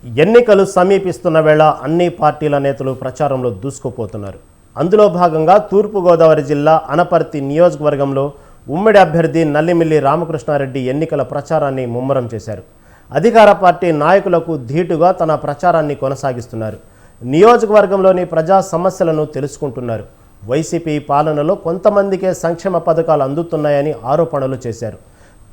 ఎన్నికలు సమీపిస్తున్న వేళ అన్ని పార్టీల నేతలు ప్రచారంలో దూసుకుపోతున్నారు. అందులో భాగంగా తూర్పుగోదావరి జిల్లా అనపర్తి నియోజకవర్గంలో ఉమ్మడి అభ్యర్థి నల్లిమిల్లి రామకృష్ణారెడ్డి ఎన్నికల ప్రచారాన్ని ముమ్మరం చేశారు. అధికార పార్టీ నాయకులకు ధీటుగా తన ప్రచారాన్ని కొనసాగిస్తున్నారు. నియోజకవర్గంలోని ప్రజా సమస్యలను తెలుసుకుంటున్నారు. వైసీపీ పాలనలో కొంతమందికే సంక్షేమ పథకాలు అందుతున్నాయని ఆరోపణలు చేశారు.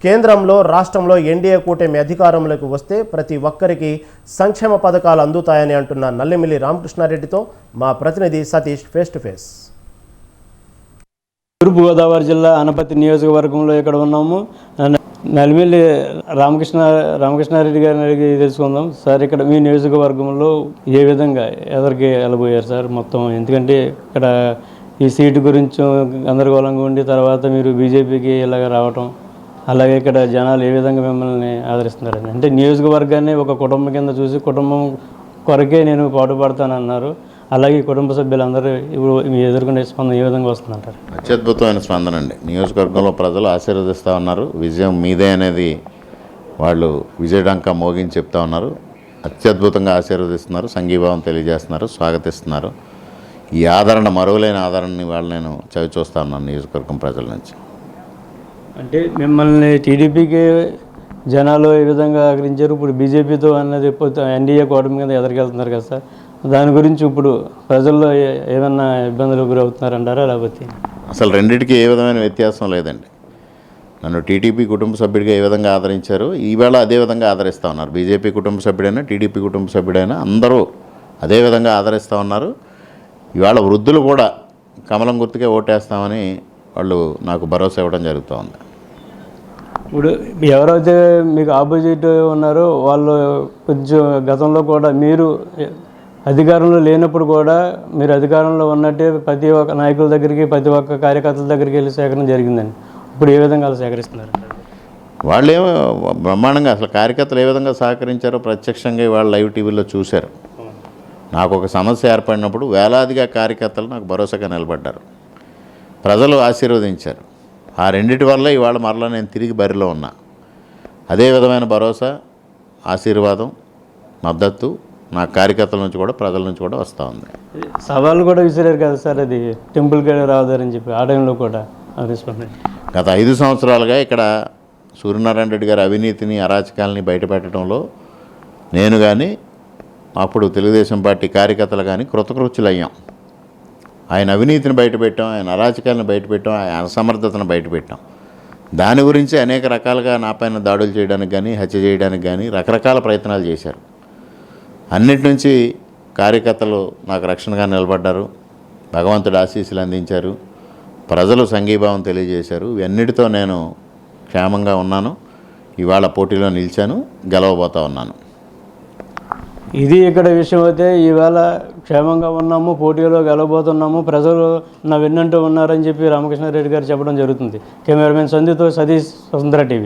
కేంద్రంలో రాష్ట్రంలో ఎన్డీఏ కూటమి అధికారంలోకి వస్తే ప్రతి ఒక్కరికి సంక్షేమ పథకాలు అందుతాయని అంటున్న నల్లిమిల్లి రామకృష్ణారెడ్డితో మా ప్రతినిధి సతీష్ ఫేస్ టు ఫేస్. తూర్పుగోదావరి జిల్లా అనపర్తి నియోజకవర్గంలో ఇక్కడ ఉన్నాము. నల్లిమిల్లి రామకృష్ణారెడ్డి గారిని అడిగి తెలుసుకుందాం. సార్, ఇక్కడ మీ నియోజకవర్గంలో ఏ విధంగా ఎదరికి వెళ్ళబోయారు సార్ మొత్తం? ఎందుకంటే ఇక్కడ ఈ సీటు గురించి గందరగోళంగా ఉండి తర్వాత మీరు బీజేపీకి ఇలాగ రావటం, అలాగే ఇక్కడ జనాలు ఏ విధంగా మిమ్మల్ని ఆదరిస్తున్నారని, అంటే నియోజకవర్గాన్ని ఒక కుటుంబం కింద చూసి కుటుంబం కొరకే నేను పాటుపడతానన్నారు. అలాగే కుటుంబ సభ్యులందరూ ఇప్పుడు మీ ఎదుర్కొనే స్పందన ఏ విధంగా వస్తుందంటారు? అత్యద్భుతమైన స్పందన అండి. నియోజకవర్గంలో ప్రజలు ఆశీర్వదిస్తూ ఉన్నారు. విజయం మీదే అనేది వాళ్ళు విజయడంకా మోగించి చెప్తా ఉన్నారు. అత్యద్భుతంగా ఆశీర్వదిస్తున్నారు, సంఘీభావం తెలియజేస్తున్నారు, స్వాగతిస్తున్నారు. ఈ ఆదరణ, మరువలేని ఆదరణని వాళ్ళు నేను చవి చూస్తూ ఉన్నాను నియోజకవర్గం ప్రజల నుంచి. అంటే మిమ్మల్ని టీడీపీకి జనాలు ఏ విధంగా ఆగ్రహించారు, ఇప్పుడు బీజేపీతో అన్నది ఎన్డీఏ కూటమి కింద ఎదరికెళ్తున్నారు కదా సార్, దాని గురించి ఇప్పుడు ప్రజల్లో ఏమన్నా ఇబ్బందులు గురవుతున్నారంటారా? లేకపోతే అసలు రెండింటికి ఏ విధమైన వ్యత్యాసం లేదండి. నన్ను టీడీపీ కుటుంబ సభ్యుడిగా ఏ విధంగా ఆదరించారు, ఈవేళ అదే విధంగా ఆదరిస్తూ ఉన్నారు. బీజేపీ కుటుంబ సభ్యుడైనా టీడీపీ కుటుంబ సభ్యుడైనా అందరూ అదే విధంగా ఆదరిస్తూ ఉన్నారు. ఇవాళ వృద్ధులు కూడా కమలం గుర్తుకే ఓటేస్తామని వాళ్ళు నాకు భరోసా ఇవ్వడం జరుగుతూ ఉంది. ఇప్పుడు ఎవరైతే మీకు ఆపోజిట్ ఉన్నారో వాళ్ళు కొంచెం గతంలో కూడా మీరు అధికారంలో లేనప్పుడు కూడా మీరు అధికారంలో ఉన్నట్టే ప్రతి ఒక్క నాయకుల దగ్గరికి, ప్రతి ఒక్క కార్యకర్తల దగ్గరికి వెళ్ళి సేకరణ జరిగిందండి. ఇప్పుడు ఏ విధంగా వాళ్ళు సేకరిస్తున్నారు? వాళ్ళేమో బ్రహ్మాండంగా అసలు కార్యకర్తలు ఏ విధంగా సహకరించారో ప్రత్యక్షంగా వాళ్ళు లైవ్ టీవీలో చూశారు. నాకు ఒక సమస్య ఏర్పడినప్పుడు వేలాదిగా కార్యకర్తలు నాకు భరోసాగా నిలబడ్డారు. ప్రజలు ఆశీర్వదించారు. ఆ రెండిటి వల్ల ఇవాళ మరలా నేను తిరిగి బరిలో ఉన్నా. అదే విధమైన భరోసా, ఆశీర్వాదం, మద్దతు నా కార్యకర్తల నుంచి కూడా ప్రజల నుంచి కూడా వస్తూ ఉంది. సవాళ్ళు కూడా విసిరారు కదా సార్, అది టెంపుల్కి రావద్దని చెప్పి ఆ టైంలో కూడా గత 5 సంవత్సరాలుగా ఇక్కడ సూర్యనారాయణ రెడ్డి గారి అవినీతిని, అరాచకాలని బయటపెట్టడంలో నేను కానీ అప్పుడు తెలుగుదేశం పార్టీ కార్యకర్తలు కానీ కృతకృత్యులయ్యాం. ఆయన అవినీతిని బయటపెట్టాం, ఆయన అరాచకాలను బయటపెట్టాం, ఆయన అసమర్థతను బయటపెట్టాం. దాని గురించి అనేక రకాలుగా నాపైన దాడులు చేయడానికి కానీ, హత్య చేయడానికి కానీ రకరకాల ప్రయత్నాలు చేశారు. అన్నిటి నుంచి కార్యకర్తలు నాకు రక్షణగా నిలబడ్డారు. భగవంతుడు ఆశీస్సులు అందించారు. ప్రజలు సంఘీభావం తెలియజేశారు. ఇవన్నిటితో నేను క్షేమంగా ఉన్నాను. ఇవాళ పోటీలో నిలిచాను, గెలవబోతా ఉన్నాను. ఇది ఇక్కడ విషయం అయితే ఈవేళ క్షేమంగా ఉన్నాము, పోటీలో గెలవబోతున్నాము, ప్రజలు నా వెన్నంటూ ఉన్నారని చెప్పి రామకృష్ణారెడ్డి గారు చెప్పడం జరుగుతుంది. కెమెరామెన్ సంధ్యతో సతీష్, స్వతంత్ర టీవీ.